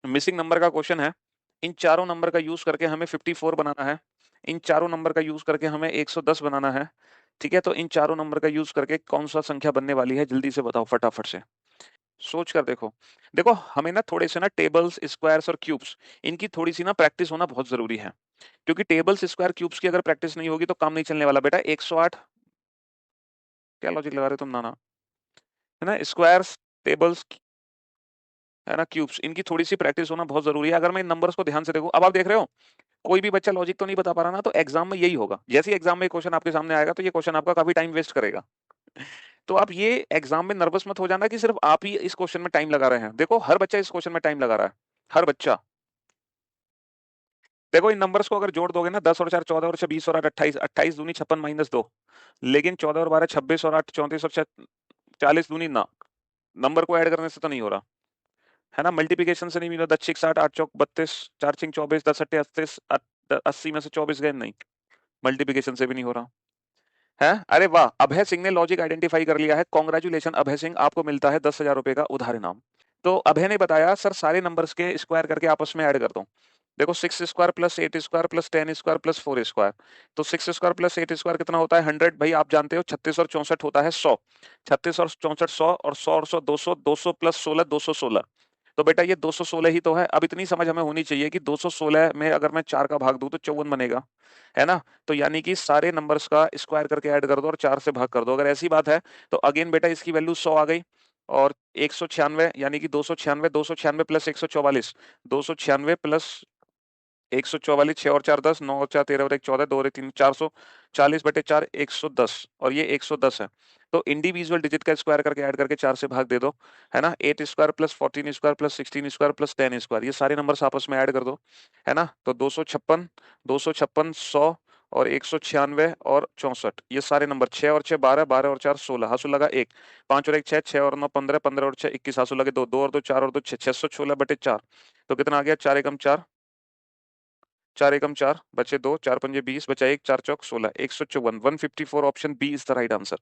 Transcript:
Missing number का question है। इन चारों नंबर का यूज करके हमें 54 बनाना है। इन चारों नंबर का यूज करके हमें 110 बनाना है। ठीक है, तो इन चारों नंबर का यूज करके कौन सा संख्या बनने वाली है, जल्दी से बताओ फटाफट से। सोच कर देखो। देखो हमें ना थोड़े से ना टेबल्स, स्क्वायर्स और क्यूब्स, इनकी थोड़ी सी ना प्रैक्टिस होना बहुत जरूरी है। क्योंकि टेबल्स, स्क्वायर, क्यूब्स की अगर प्रैक्टिस नहीं होगी तो काम नहीं चलने वाला बेटा। 108, क्या लॉजिक लगा रहे हो तुम नाना, है ना। स्क्वायर्स, टेबल्स, है ना, क्यूब्स, इनकी थोड़ी सी प्रैक्टिस होना बहुत जरूरी है। अगर मैं इन नंबर्स को ध्यान से देखूं, अब आप देख रहे हो कोई भी बच्चा लॉजिक तो नहीं बता पा रहा ना, तो एग्जाम में यही होगा। जैसे ही एग्जाम में क्वेश्चन आपके सामने आएगा तो ये क्वेश्चन आपका काफी टाइम वेस्ट करेगा। तो आप ये एग्जाम में नर्वस मत हो जाना कि सिर्फ आप ही इस क्वेश्चन में टाइम लगा रहे हैं। देखो हर बच्चा इस क्वेश्चन में टाइम लगा रहा है, हर बच्चा। देखो इन नंबर्स को अगर जोड़ दोगे ना, 10 और 4 14 और 6 20 और 8 28, 28 दूनी 56 माइनस 2। लेकिन 14 और 12 26 और 8 34 और 6 40 दूनी ना, नंबर को ऐड करने से तो नहीं हो रहा, है ना। मल्टीप्लिकेशन से नहीं मिला। 10 6 8 8 चौक 32, 4 6 24, 10 8 38, 80 में से 24 गए नहीं, मल्टीप्लिकेशन से भी नहीं हो रहा है। अरे वाह, अभय सिंह ने लॉजिक आइडेंटिफाई कर लिया है। कॉन्ग्रेचुलेशन अभय सिंह, आपको मिलता है 10,000 रुपए का उधार इनाम। तो अभय ने बताया सर सारे नंबर्स के स्क्वायर करके आपस में ऐड कर दो। देखो 6 square plus 8 square plus 10 square plus 4 square, तो 6 स्क्वायर प्लस 8 स्क्वायर कितना होता है 100। भाई आप जानते हो 36 और 64 होता है 100। 36 और 64 100, और 100 और 100 200, 200 प्लस 16 216। तो बेटा ये 216 ही तो है। अब इतनी समझ हमें होनी चाहिए कि 216 में अगर मैं 4 का भाग दूं तो 54 बनेगा, है ना। तो यानी कि सारे नंबर्स का स्क्वायर करके ऐड कर दो और 4 से भाग कर दो। अगर ऐसी बात है तो अगेन बेटा इसकी वैल्यू 100 आ गई। और 196 यानी कि 296, 296 प्लस 144, 296 प्लस 144, 6 और 4 10, 9 और 4 13 और 1 14, 2 और 1 3 440/4 110, और ये 110 है। तो इंडिविजुअल डिजिट का स्क्वायर करके ऐड करके 4 से भाग दे दो, है ना। 8 square plus 14 square plus 16 square plus 10 square, ये सारे नंबर्स आपस में ऐड कर दो, है ना। तो 256, 256, 100 और 196 और 64, ये सारे नंबर 6 और 6 12, 12 और 4 16, हासु लगा 1, 5 और 1 6, 6 और 9 15, 15 और 6 21, हासु लगे 2, 2 और 2 4 और 2 6, 616/4। तो कितना आ गया, 4 एकम 4, 4 एकम 4 बचे 2, 4 पंजे 20, बचा 1, 4 चौक 16, 154, 154, option B is the right answer.